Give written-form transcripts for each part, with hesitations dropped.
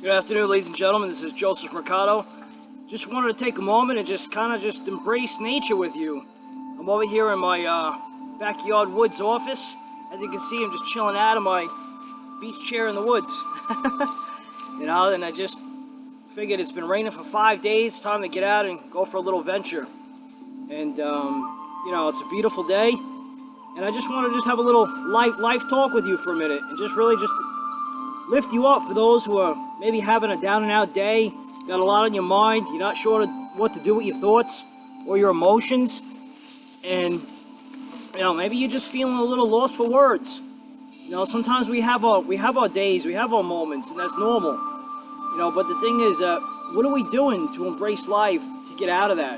Good afternoon, ladies and gentlemen. This is Joseph Mercado. Just wanted to take a moment and just embrace nature with you. I'm over here in my backyard woods office. As you can see, I'm just chilling out of my beach chair in the woods. And I just figured it's been raining for 5 days. It's time to get out and go for a little venture. And it's a beautiful day. And I just want to have a little life talk with you for a minute, and just lift you up for those who are maybe having a down and out day, got a lot on your mind, you're not sure what to do with your thoughts or your emotions, and maybe you're just feeling a little lost for words. Sometimes we have our days, we have our moments, and that's normal. But the thing is, what are we doing to embrace life, to get out of that?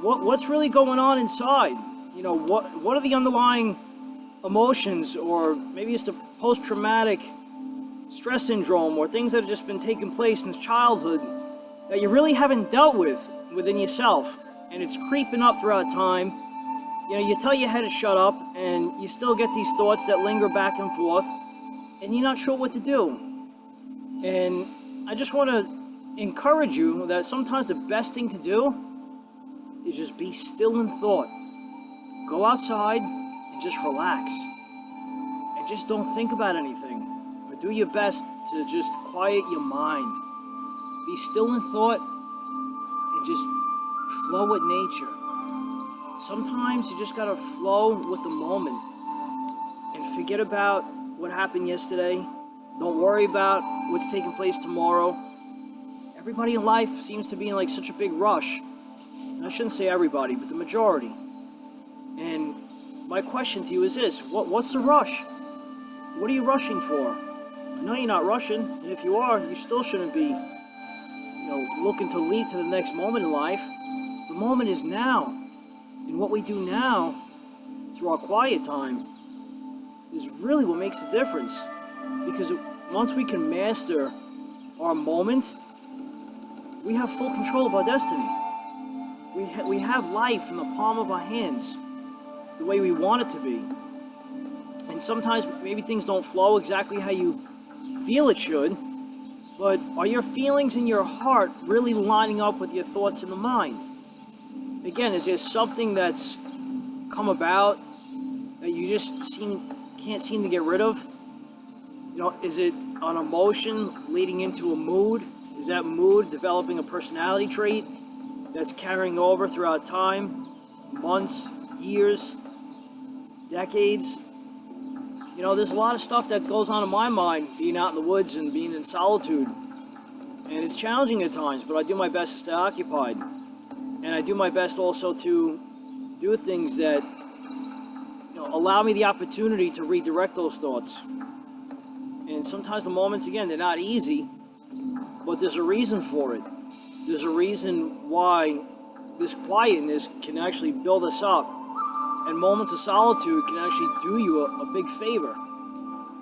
What's really going on inside? What are the underlying emotions, or maybe it's the post-traumatic stress syndrome, or things that have just been taking place since childhood that you really haven't dealt with within yourself, and it's creeping up throughout time. You tell your head to shut up, and you still get these thoughts that linger back and forth, and you're not sure what to do. And I just want to encourage you that sometimes the best thing to do is just be still in thought. Go outside and just relax, and just don't think about anything. Do your best to just quiet your mind. Be still in thought and just flow with nature. Sometimes you just gotta flow with the moment and forget about what happened yesterday. Don't worry about what's taking place tomorrow. Everybody in life seems to be in such a big rush. And I shouldn't say everybody, but the majority. And my question to you is this: what's the rush? What are you rushing for? I know you're not rushing, and if you are, you still shouldn't be, looking to leap to the next moment in life. The moment is now, and what we do now, through our quiet time, is really what makes a difference. Because once we can master our moment, we have full control of our destiny. We have life in the palm of our hands, the way we want it to be. And sometimes maybe things don't flow exactly how you feel it should, but are your feelings in your heart really lining up with your thoughts in the mind? Again, is there something that's come about that you just can't seem to get rid of? Is it an emotion leading into a mood? Is that mood developing a personality trait that's carrying over throughout time, months, years, decades? There's a lot of stuff that goes on in my mind, being out in the woods and being in solitude. And it's challenging at times, but I do my best to stay occupied. And I do my best also to do things that allow me the opportunity to redirect those thoughts. And sometimes the moments, again, they're not easy, but there's a reason for it. There's a reason why this quietness can actually build us up. And moments of solitude can actually do you a big favor.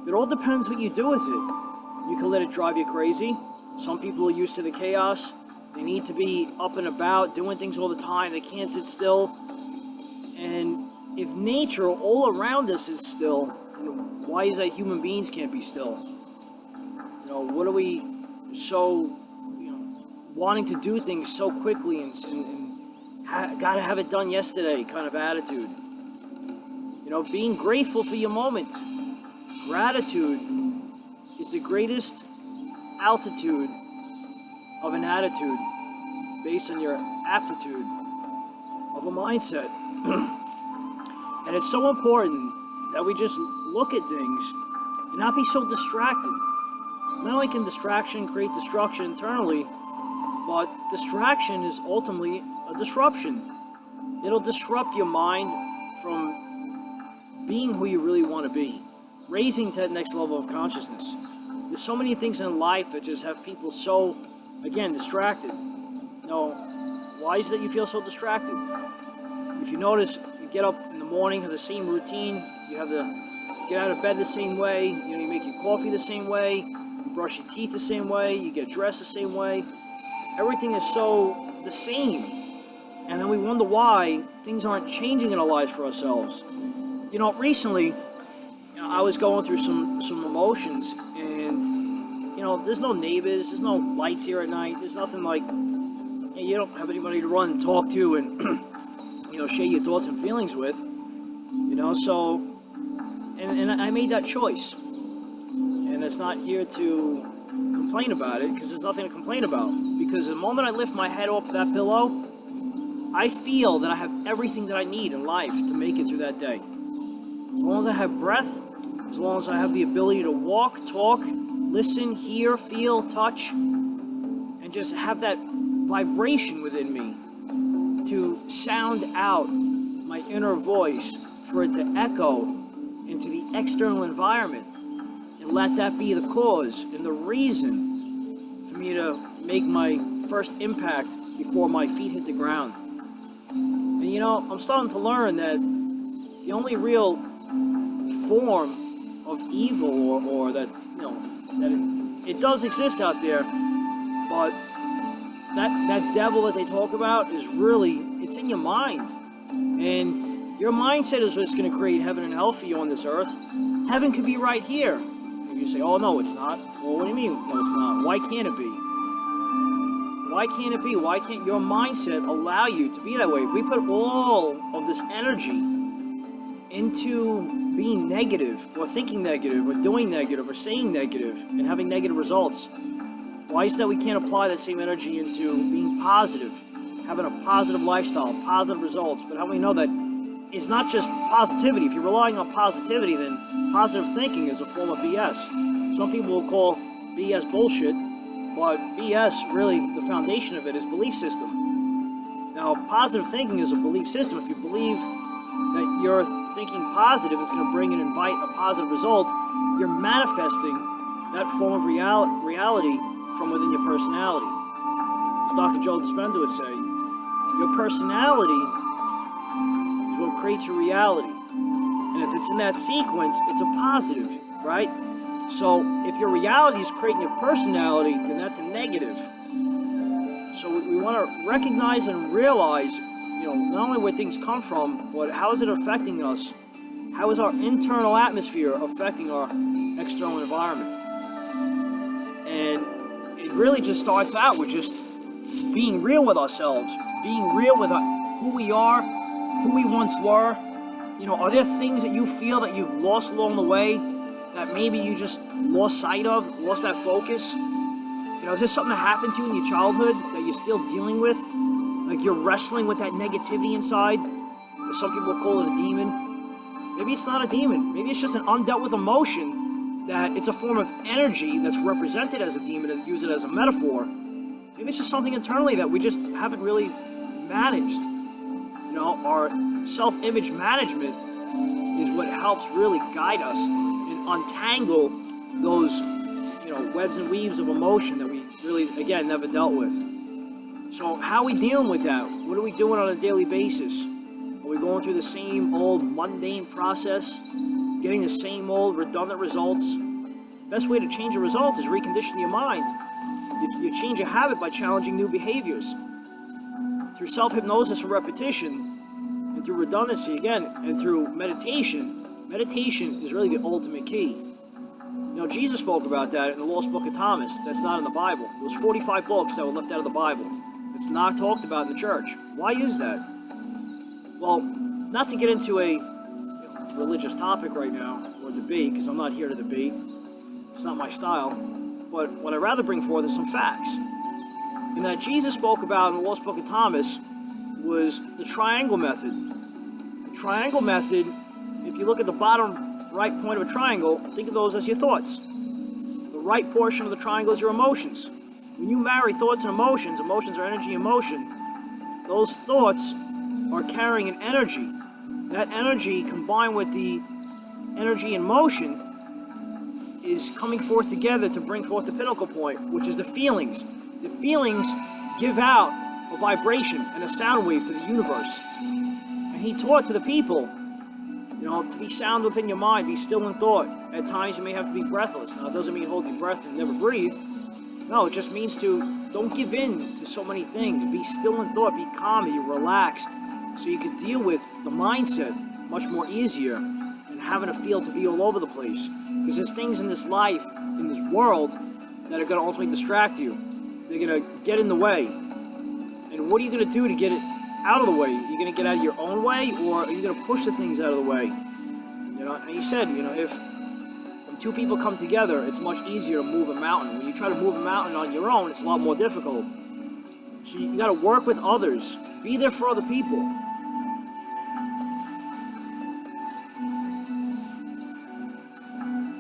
It all depends what you do with it. You can let it drive you crazy. Some people are used to the chaos. They need to be up and about, doing things all the time. They can't sit still. And if nature all around us is still, why is that human beings can't be still? What are we so, wanting to do things so quickly and gotta have it done yesterday kind of attitude? Being grateful for your moment. Gratitude is the greatest altitude of an attitude based on your aptitude of a mindset. And it's so important that we just look at things and not be so distracted. Not only can distraction create destruction internally, but distraction is ultimately a disruption. It'll disrupt your mind from being who you really want to be, raising to that next level of consciousness. There's so many things in life that just have people so, again, distracted. Why is it you feel so distracted? If you notice, you get up in the morning, have the same routine, you have to get out of bed the same way, you make your coffee the same way, you brush your teeth the same way, you get dressed the same way. Everything is so the same. And then we wonder why things aren't changing in our lives for ourselves. Recently, I was going through some emotions, and there's no neighbors, there's no lights here at night, there's nothing like, you don't have anybody to run and talk to and, share your thoughts and feelings with, so, and I made that choice. And it's not here to complain about it, because there's nothing to complain about. Because the moment I lift my head off that pillow, I feel that I have everything that I need in life to make it through that day. As long as I have breath, as long as I have the ability to walk, talk, listen, hear, feel, touch, and just have that vibration within me to sound out my inner voice, for it to echo into the external environment, and let that be the cause and the reason for me to make my first impact before my feet hit the ground. And I'm starting to learn that the only real form of evil, or that, that it does exist out there, but that devil that they talk about is really, it's in your mind. And your mindset is what's going to create heaven and hell for you on this earth. Heaven could be right here. And you say, oh, no, it's not. Well, what do you mean, no, it's not? Why can't it be? Why can't it be? Why can't your mindset allow you to be that way? If we put all of this energy into being negative, or thinking negative, or doing negative, or saying negative, and having negative results, why is it that we can't apply that same energy into being positive, having a positive lifestyle, positive results? But how do we know that it's not just positivity? If you're relying on positivity, then positive thinking is a form of BS. Some people will call BS bullshit, but BS, really, the foundation of it is belief system. Now, positive thinking is a belief system. If you believe that you're thinking positive is going to bring and invite a positive result, you're manifesting that form of reality from within your personality. As Dr. Joe Dispenza would say, your personality is what creates your reality. And if it's in that sequence, it's a positive, right? So if your reality is creating your personality, then that's a negative. So we want to recognize and realize, not only where things come from, but how is it affecting us? How is our internal atmosphere affecting our external environment? And it really just starts out with just being real with ourselves, being real with who we are, who we once were. Are there things that you feel that you've lost along the way, that maybe you just lost sight of, lost that focus? Is there something that happened to you in your childhood that you're still dealing with? Like you're wrestling with that negativity inside? Or some people call it a demon. Maybe it's not a demon. Maybe it's just an undealt with emotion, that it's a form of energy that's represented as a demon, and use it as a metaphor. Maybe it's just something internally that we just haven't really managed. Our self-image management is what helps really guide us and untangle those, webs and weaves of emotion that we really, again, never dealt with. So how are we dealing with that? What are we doing on a daily basis? Are we going through the same old mundane process, getting the same old redundant results? Best way to change a result is recondition your mind. You change a habit by challenging new behaviors. Through self-hypnosis and repetition, and through redundancy again, and through meditation is really the ultimate key. Jesus spoke about that in the Lost Book of Thomas. That's not in the Bible. There's 45 books that were left out of the Bible. It's not talked about in the church. Why is that? Well, not to get into a religious topic right now, or debate, because I'm not here to debate. It's not my style. But what I'd rather bring forth is some facts. And that Jesus spoke about in the Lost Book of Thomas was the triangle method. The triangle method, if you look at the bottom right point of a triangle, think of those as your thoughts. The right portion of the triangle is your emotions. When you marry thoughts and emotions are energy and motion, those thoughts are carrying an energy. That energy combined with the energy in motion is coming forth together to bring forth the pinnacle point, which is the feelings. The feelings give out a vibration and a sound wave to the universe. And he taught to the people, to be sound within your mind, be still in thought. At times you may have to be breathless. Now, it doesn't mean hold your breath and never breathe. No, it just means don't give in to so many things. Be still in thought, be calm, be relaxed, so you can deal with the mindset much more easier than having a feel to be all over the place. Because there's things in this life, in this world, that are going to ultimately distract you. They're going to get in the way. And what are you going to do to get it out of the way? Are you going to get out of your own way, or are you going to push the things out of the way? You know, and he said, you know, if when two people come together, it's much easier to move a mountain. When you try to move a mountain on your own, it's a lot more difficult. So you got to work with others. Be there for other people.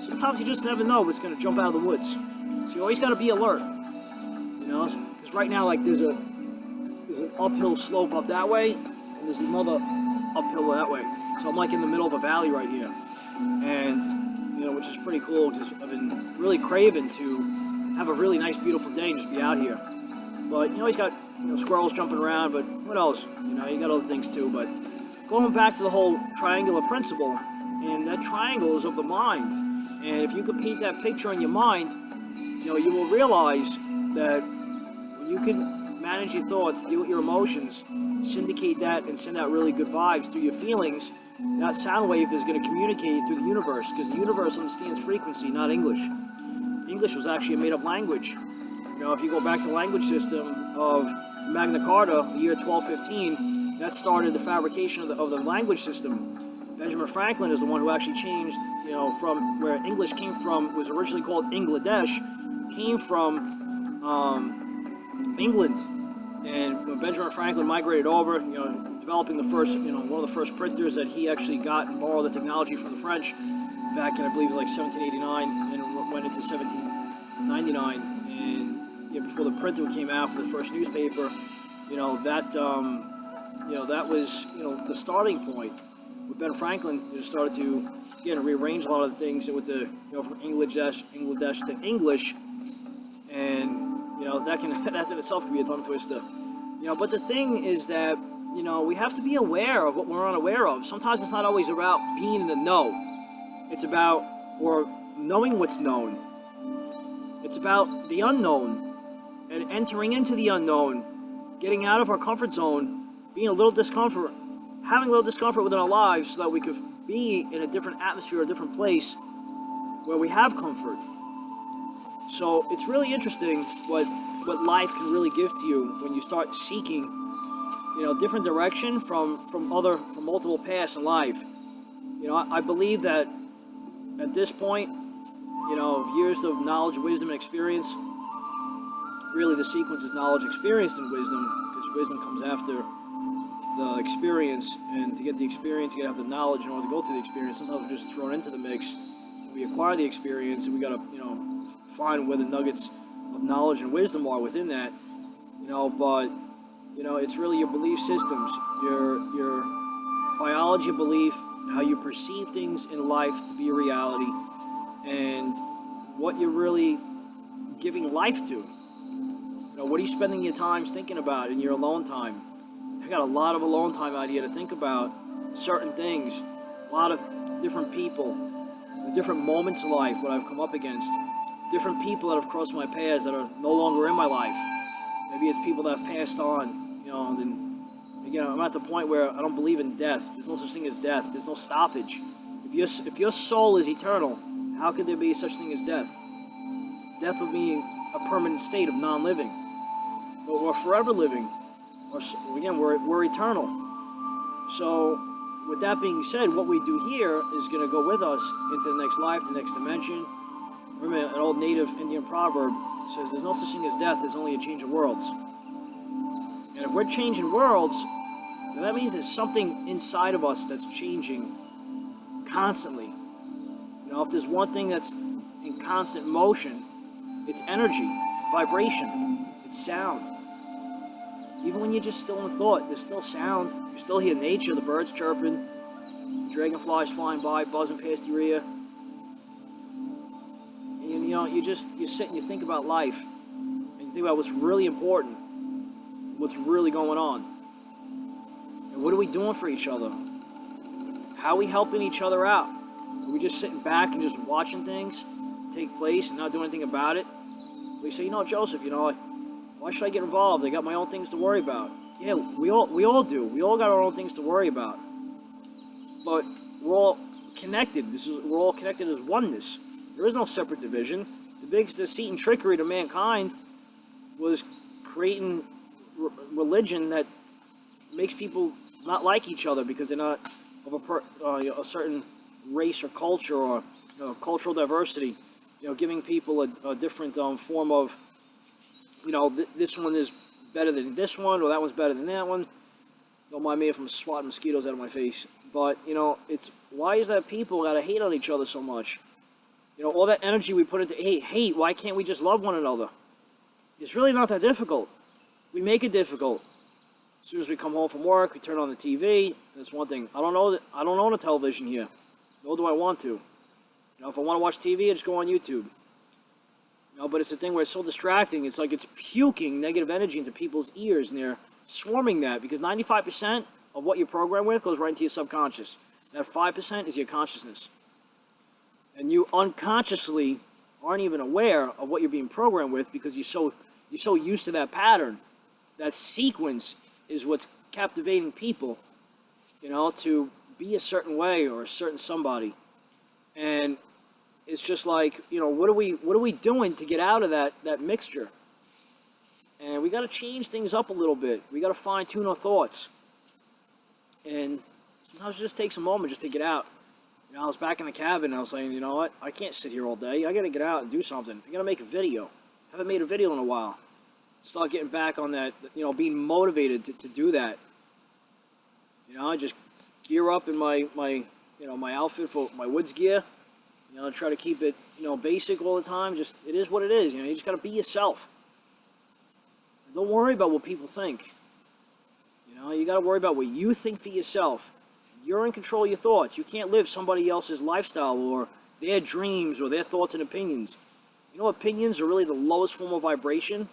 Sometimes you just never know what's going to jump out of the woods. So you always got to be alert. You know, because right now, like, there's an uphill slope up that way, and there's another uphill that way. So I'm like in the middle of a valley right here, and you know, which is pretty cool because I've been really craving to have a really nice, beautiful day and just be out here. But you know, he's got, you know, squirrels jumping around, but what else? You know, you got other things too. But going back to the whole triangular principle, and that triangle is of the mind. And if you could paint that picture in your mind, you know, you will realize that when you can manage your thoughts, deal with your emotions, syndicate that, and send out really good vibes through your feelings, that sound wave is going to communicate through the universe, because the universe understands frequency, not English. English was actually a made-up language. You know, if you go back to the language system of Magna Carta, the year 1215, that started the fabrication of the language system. Benjamin Franklin is the one who actually changed, you know, from where English came from, was originally called Engladesh, came from England. And when Benjamin Franklin migrated over, you know, developing the first, you know, one of the first printers that he actually got and borrowed the technology from the French back in, I believe, like 1789, and went into 1799. And you know, before the printer came out for the first newspaper, you know, that was, you know, the starting point. With Ben Franklin, you just started to, again, rearrange a lot of the things with the, you know, from Engladesh to English, and you know, that in itself can be a tongue twister. You know, but the thing is that, you know, we have to be aware of what we're unaware of. Sometimes it's not always about being in the know. It's about, or knowing what's known. It's about the unknown and entering into the unknown, getting out of our comfort zone, being a little discomfort. Having a little discomfort within our lives so that we could be in a different atmosphere, a different place where we have comfort. So it's really interesting what life can really give to you when you start seeking, you know, different direction from multiple paths in life. You know, I believe that at this point, you know, of years of knowledge, wisdom, and experience, really the sequence is knowledge, experience, and wisdom, because wisdom comes after the experience, and to get the experience, you gotta have the knowledge in order to go through the experience. Sometimes we're just thrown into the mix. We acquire the experience, and we gotta, you know, find where the nuggets of knowledge and wisdom are within that. You know, but you know, it's really your belief systems, your biology belief, how you perceive things in life to be a reality, and what you're really giving life to. You know, what are you spending your time thinking about in your alone time? I got a lot of alone time out here to think about certain things, a lot of different people, different moments in life, what I've come up against, different people that have crossed my paths that are no longer in my life. Maybe it's people that have passed on, you know, and then, again, I'm at the point where I don't believe in death. There's no such thing as death. There's no stoppage. If your soul is eternal, how could there be such thing as death? Death would be a permanent state of non-living. But we're forever living. Again, we're eternal. So, with that being said, what we do here is going to go with us into the next life, the next dimension. Remember, an old native Indian proverb says, there's no such thing as death, there's only a change of worlds. And if we're changing worlds, then that means there's something inside of us that's changing constantly. You know, if there's one thing that's in constant motion, it's energy, vibration, it's sound. Even when you're just still in thought, there's still sound. You still hear nature, the birds chirping, dragonflies flying by, buzzing past your ear. And, you know, you sit and you think about life, and you think about what's really important, what's really going on. And what are we doing for each other? How are we helping each other out? Are we just sitting back and just watching things take place and not doing anything about it? We say, you know, Joseph, you know, why should I get involved? I got my own things to worry about. Yeah, we all do. We all got our own things to worry about. But we're all connected. We're all connected as oneness. There is no separate division. The biggest deceit and trickery to mankind was creating religion that makes people not like each other because they're not of a certain race or culture or cultural diversity. Giving people a different form of, this one is better than this one, or that one's better than that one. Don't mind me if I'm swatting mosquitoes out of my face. But, it's, why is that people gotta hate on each other so much? All that energy we put into hate, why can't we just love one another? It's really not that difficult. We make it difficult. As soon as we come home from work, we turn on the TV. That's one thing. I don't own a television here. Nor do I want to. If I want to watch TV, I just go on YouTube. But it's a thing where it's so distracting. It's like it's puking negative energy into people's ears, and they're swarming that because 95% of what you're programmed with goes right into your subconscious. That 5% is your consciousness. And you unconsciously aren't even aware of what you're being programmed with because you're so used to that pattern. That sequence is what's captivating people, to be a certain way or a certain somebody. And it's just like, what are we doing to get out of that mixture? And we got to change things up a little bit. We got to fine tune our thoughts. And sometimes it just takes a moment just to get out. I was back in the cabin and I was saying, you know what? I can't sit here all day. I got to get out and do something. I got to make a video. I haven't made a video in a while. Start getting back on that, being motivated to do that. I just gear up in my outfit for my woods gear. Try to keep it, basic all the time. Just, it is what it is. You just got to be yourself. Don't worry about what people think. You got to worry about what you think for yourself. You're in control of your thoughts. You can't live somebody else's lifestyle or their dreams or their thoughts and opinions. Opinions are really the lowest form of vibration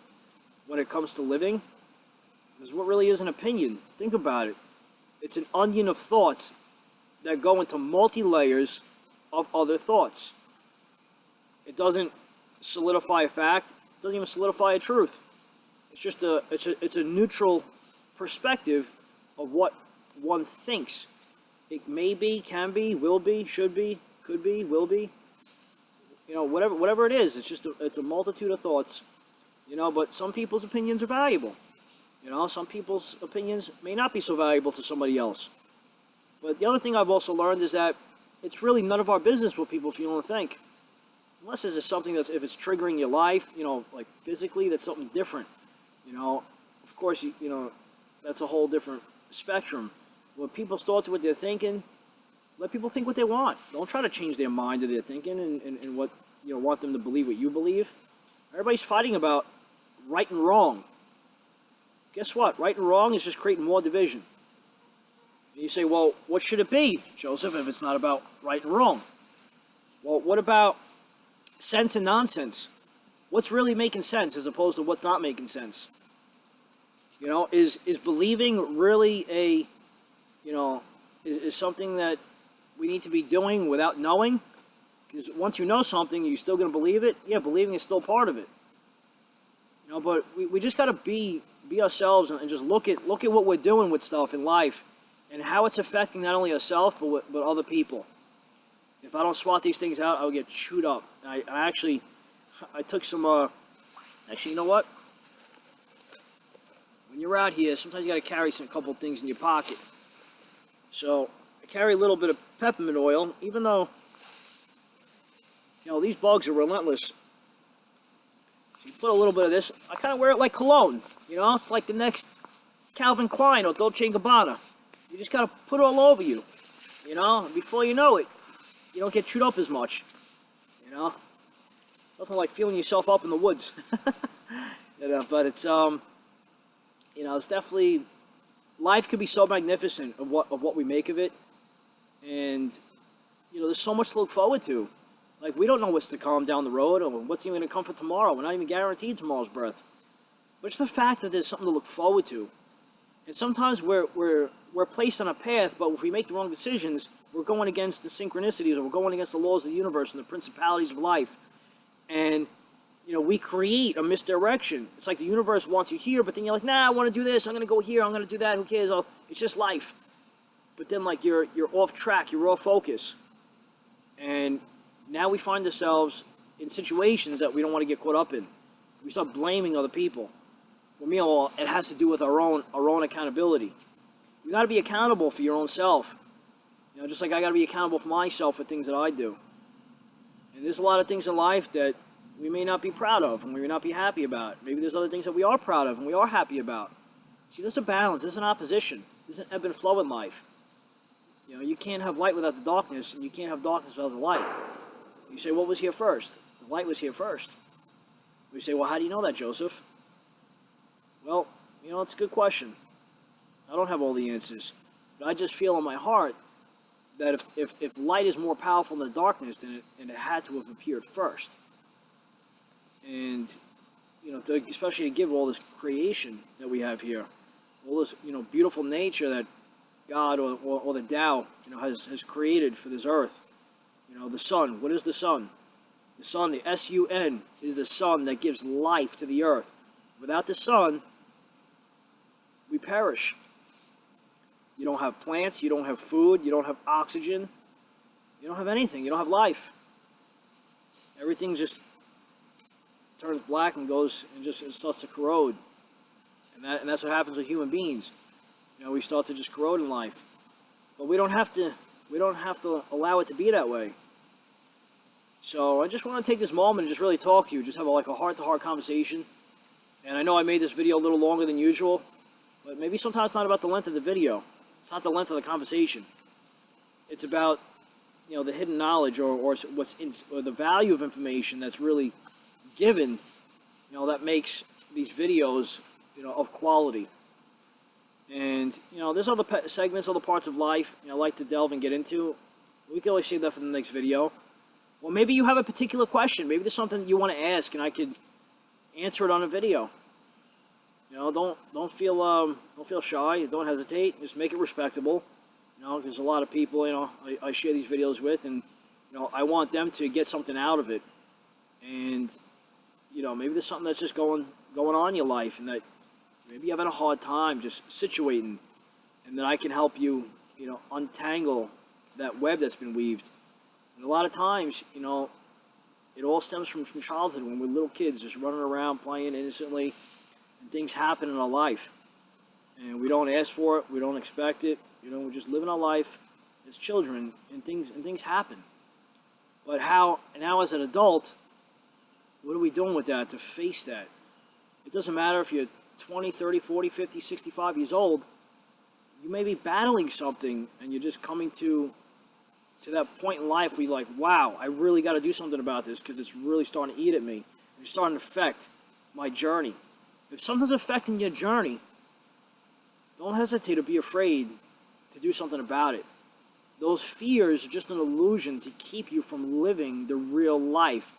when it comes to living. Because what really is an opinion? Think about it. It's an onion of thoughts that go into multi-layers of other thoughts. It doesn't solidify a fact. It doesn't even solidify a truth. It's just it's a neutral perspective of what one thinks. It may be, can be, will be, should be, could be, will be. Whatever it is, it's a multitude of thoughts. But some people's opinions are valuable. Some people's opinions may not be so valuable to somebody else. But the other thing I've also learned is that it's really none of our business what people feel and think. Unless it's something if it's triggering your life, like physically, that's something different. Of course, that's a whole different spectrum. When people's thoughts are what they're thinking, let people think what they want. Don't try to change their mind or their thinking and what want them to believe what you believe. Everybody's fighting about right and wrong. Guess what? Right and wrong is just creating more division. And you say, well, what should it be, Joseph, if it's not about right and wrong? Well, what about sense and nonsense? What's really making sense as opposed to what's not making sense? Is believing really is something that we need to be doing without knowing? Because once you know something, you're still going to believe it? Yeah, believing is still part of it. But we just got to be ourselves and just look at what we're doing with stuff in life and how it's affecting not only ourselves but other people. If I don't swat these things out, I'll get chewed up. I took some, actually, you know what? When you're out here, sometimes you got to carry a couple of things in your pocket. So I carry a little bit of peppermint oil, even though, these bugs are relentless. So you put a little bit of this. I kind of wear it like cologne. It's like the next Calvin Klein or Dolce & Gabbana. You just got to put it all over you. Before you know it, you don't get chewed up as much. Nothing like feeling yourself up in the woods. But it's it's definitely, life could be so magnificent of what we make of it, and there's so much to look forward to. Like, we don't know what's to come down the road or what's even going to come for tomorrow. We're not even guaranteed tomorrow's birth. But it's the fact that there's something to look forward to. And sometimes we're placed on a path, but if we make the wrong decisions, we're going against the synchronicities, or we're going against the laws of the universe and the principalities of life. And we create a misdirection. It's like the universe wants you here, but then you're like, nah, I want to do this, I'm going to go here, I'm going to do that, who cares? It's just life. But then, like, you're off track, you're off focus. And now we find ourselves in situations that we don't want to get caught up in. We start blaming other people. Well, meanwhile, it has to do with our own accountability. You got to be accountable for your own self. Just like I got to be accountable for myself for things that I do. And there's a lot of things in life that we may not be proud of and we may not be happy about. Maybe there's other things that we are proud of and we are happy about. See, there's a balance. There's an opposition. There's an ebb and flow in life. You can't have light without the darkness, and you can't have darkness without the light. You say, what was here first? The light was here first. We say, well, how do you know that, Joseph? Well, it's a good question. I don't have all the answers. But I just feel in my heart that if light is more powerful than darkness, then it had to have appeared first. And, especially to give all this creation that we have here, all this, beautiful nature that God or the Tao, has created for this earth. The sun. What is the sun? The sun, the S-U-N, is the sun that gives life to the earth. Without the sun, we perish. You don't have plants, you don't have food, you don't have oxygen, you don't have anything, you don't have life. Everything just turns black and it starts to corrode. And that's what happens with human beings. We start to just corrode in life. But we don't have to allow it to be that way. So I just want to take this moment and just really talk to you, just have a heart-to-heart conversation. And I know I made this video a little longer than usual, but maybe sometimes it's not about the length of the video. It's not the length of the conversation. It's about, the hidden knowledge or the value of information that's really given, that makes these videos, of quality. And, there's other segments, other parts of life, I like to delve and get into. We can always save that for the next video. Well, maybe you have a particular question. Maybe there's something that you want to ask, and I could answer it on a video. Don't feel shy. Don't hesitate. Just make it respectable. Because a lot of people, I share these videos with, and I want them to get something out of it. And maybe there's something that's just going on in your life, and that maybe you're having a hard time just situating, and then I can help you, untangle that web that's been weaved. And a lot of times, it all stems from childhood, when we're little kids, just running around, playing innocently, and things happen in our life. And we don't ask for it, we don't expect it, we're just living our life as children, and things happen. But now as an adult, what are we doing with that to face that? It doesn't matter if you're 20, 30, 40, 50, 65 years old, you may be battling something, and you're just coming to that point in life where you're like, wow, I really got to do something about this because it's really starting to eat at me. It's starting to affect my journey. If something's affecting your journey, don't hesitate to be afraid to do something about it. Those fears are just an illusion to keep you from living the real life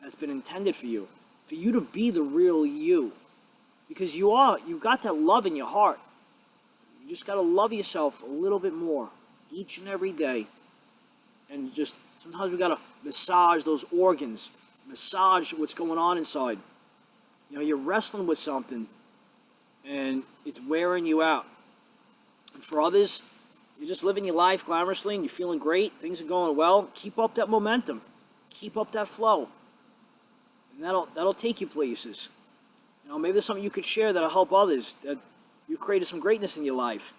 that's been intended for you to be the real you. Because you've got that love in your heart. You just got to love yourself a little bit more each and every day. And just sometimes we got to massage those organs, massage what's going on inside. You're wrestling with something, and it's wearing you out. And for others, you're just living your life glamorously, and you're feeling great. Things are going well. Keep up that momentum. Keep up that flow. And that'll take you places. Maybe there's something you could share that'll help others, that you've created some greatness in your life.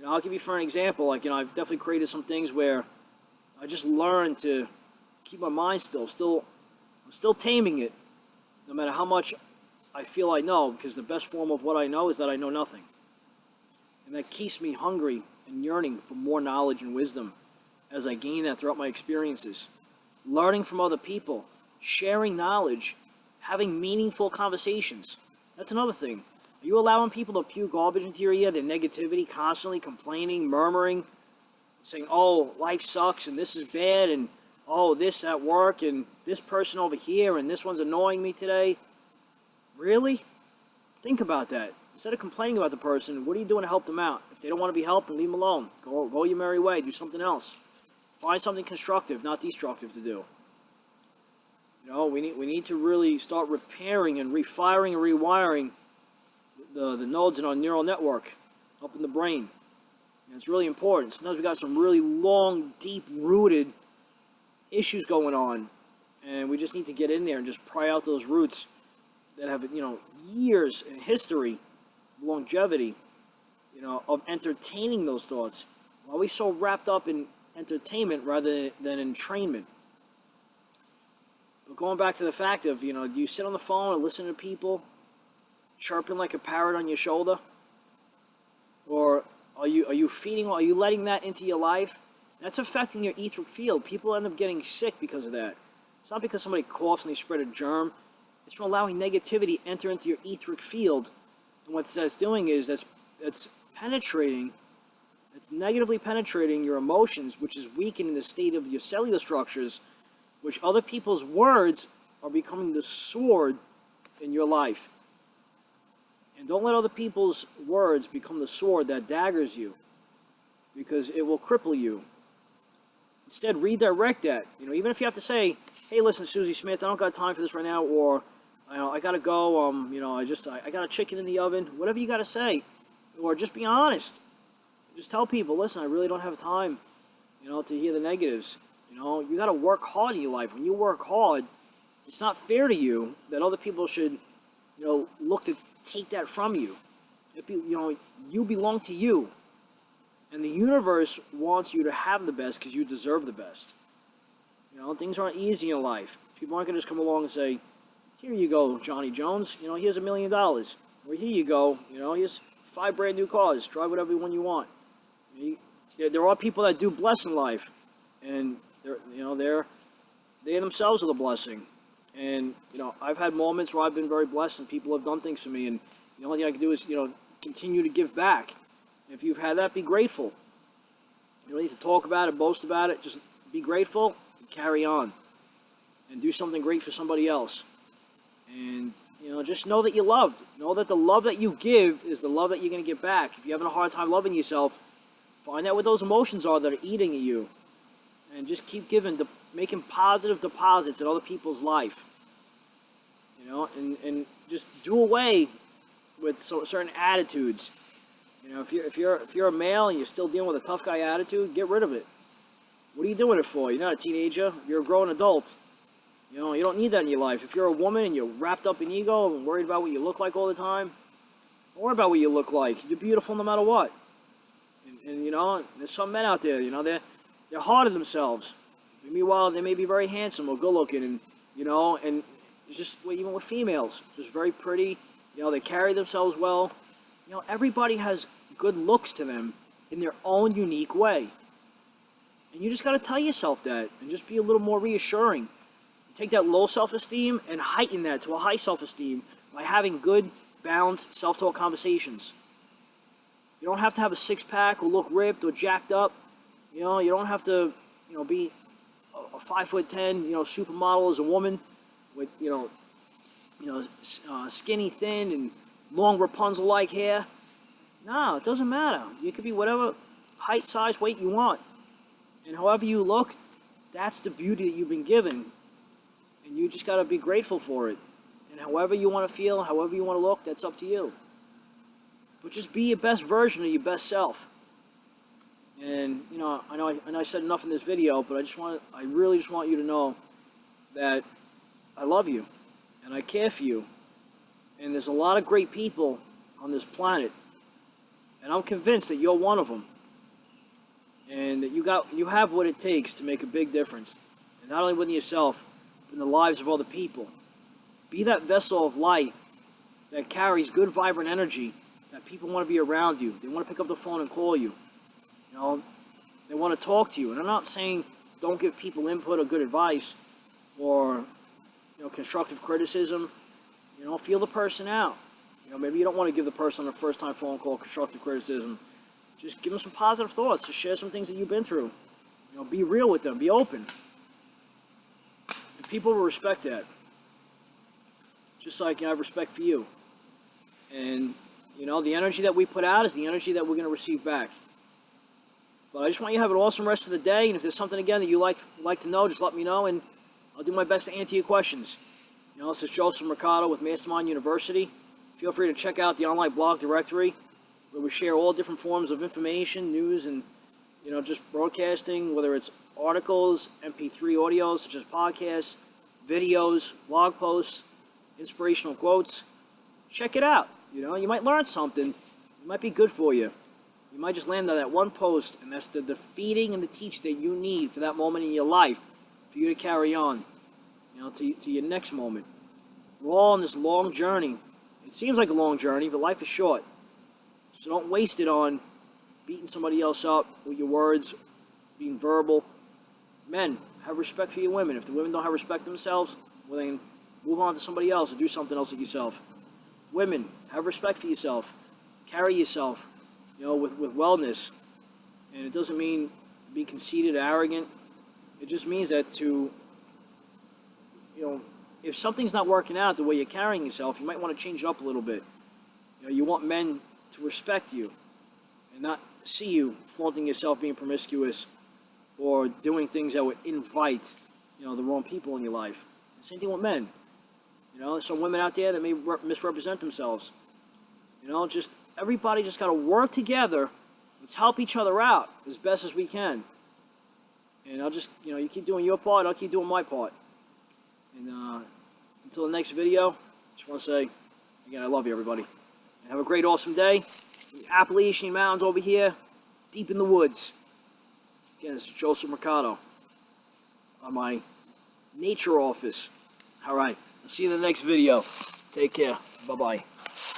I'll give you for an example. I've definitely created some things where I just learned to keep my mind still. I'm still taming it, no matter how much I feel I know, because the best form of what I know is that I know nothing. And that keeps me hungry and yearning for more knowledge and wisdom as I gain that throughout my experiences. Learning from other people, sharing knowledge, having meaningful conversations. That's another thing. Are you allowing people to spew garbage into your ear, their negativity, constantly complaining, murmuring, saying, oh, life sucks, and this is bad, and oh, this at work, and this person over here, and this one's annoying me today? Really? Think about that. Instead of complaining about the person, what are you doing to help them out? If they don't want to be helped, then leave them alone. Go your merry way. Do something else. Find something constructive, not destructive to do. We need to really start repairing and refiring and rewiring the nodes in our neural network up in the brain. And it's really important. Sometimes we got some really long, deep-rooted issues going on, And we just need to get in there and just pry out those roots that have, years in history, longevity, of entertaining those thoughts. Why are we so wrapped up in entertainment rather than entrainment? But going back to the fact of, do you sit on the phone and listen to people chirping like a parrot on your shoulder? Or are you letting that into your life? That's affecting your etheric field. People end up getting sick because of that. It's not because somebody coughs and they spread a germ. It's from allowing negativity enter into your etheric field. And what that's doing is that's penetrating, it's negatively penetrating your emotions, which is weakening the state of your cellular structures, which other people's words are becoming the sword in your life. And don't let other people's words become the sword that daggers you, because it will cripple you. Instead, redirect that. Even if you have to say, hey, listen, Susie Smith, I don't got time for this right now, or I gotta go, I got a chicken in the oven, whatever you gotta say. Or just be honest. Just tell people, listen, I really don't have time, to hear the negatives. You gotta work hard in your life. When you work hard, it's not fair to you that other people should, look to take that from you. You belong to you. And the universe wants you to have the best because you deserve the best. Things aren't easy in life. People aren't going to just come along and say, here you go, Johnny Jones. Here's $1 million. Or here you go. Here's 5 brand new cars. Drive whatever one you want. There are people that do bless in life. And they themselves are the blessing. And, I've had moments where I've been very blessed and people have done things for me. And the only thing I can do is, continue to give back. And if you've had that, be grateful. You don't need to talk about it, boast about it. Just be grateful and carry on. And do something great for somebody else. And, just know that you're loved. Know that the love that you give is the love that you're going to get back. If you're having a hard time loving yourself, find out what those emotions are that are eating at you. And just keep giving, making positive deposits in other people's life. And just do away with certain attitudes. If you're a male and you're still dealing with a tough guy attitude, get rid of it. What are you doing it for? You're not a teenager. You're a grown adult. You don't need that in your life. If you're a woman and you're wrapped up in ego and worried about what you look like all the time, don't worry about what you look like. You're beautiful no matter what. And there's some men out there, they're hard on themselves. Meanwhile, they may be very handsome or good looking, and it's just, even with females, just very pretty. They carry themselves well. Everybody has good looks to them in their own unique way. And you just got to tell yourself that and just be a little more reassuring. Take that low self-esteem and heighten that to a high self-esteem by having good, balanced self-talk conversations. You don't have to have a six-pack or look ripped or jacked up. You don't have to, be a 5'10", supermodel as a woman with, skinny, thin, and long Rapunzel-like hair. No, it doesn't matter. You could be whatever height, size, weight you want. And however you look, that's the beauty that you've been given. And you just got to be grateful for it. And however you want to feel, however you want to look, that's up to you. But just be your best version of your best self. And, I know I said enough in this video, but I really just want you to know that I love you. And I care for you. And there's a lot of great people on this planet. And I'm convinced that you're one of them. And that you have what it takes to make a big difference. And not only within yourself, but in the lives of other people. Be that vessel of light that carries good, vibrant energy that people want to be around you. They want to pick up the phone and call you. They want to talk to you. And I'm not saying don't give people input or good advice or, constructive criticism. Feel the person out. Maybe you don't want to give the person on a first-time phone call constructive criticism. Just give them some positive thoughts. Just share some things that you've been through. Be real with them. Be open. And people will respect that. Just like I have respect for you. And, the energy that we put out is the energy that we're going to receive back. But I just want you to have an awesome rest of the day. And if there's something, again, that you like to know, just let me know. And I'll do my best to answer your questions. This is Joseph Mercado with Mastermind University. Feel free to check out the online blog directory where we share all different forms of information, news, and, just broadcasting, whether it's articles, MP3 audios such as podcasts, videos, blog posts, inspirational quotes. Check it out. You know, you might learn something. It might be good for you. You might just land on that one post, and that's the feeding and the teach that you need for that moment in your life for you to carry on, you know, to your next moment. We're all on this long journey. It seems like a long journey, but life is short. So don't waste it on beating somebody else up with your words, being verbal. Men, have respect for your women. If the women don't have respect for themselves, well then move on to somebody else or do something else with yourself. Women, have respect for yourself. Carry yourself, you know, with wellness. And it doesn't mean be conceited or arrogant. It just means that to, you know, if something's not working out the way you're carrying yourself, you might want to change it up a little bit. You know, you want men to respect you and not see you flaunting yourself, being promiscuous, or doing things that would invite, you know, the wrong people in your life. Same thing with men. You know, there's some women out there that may misrepresent themselves. You know, just everybody just got to work together. Let's help each other out as best as we can. And I'll just, you know, you keep doing your part, I'll keep doing my part. And until the next video, just want to say, again, I love you, everybody. And have a great, awesome day. In the Appalachian Mountains over here, deep in the woods. Again, this is Joseph Mercado on my nature office. All right, I'll see you in the next video. Take care. Bye-bye.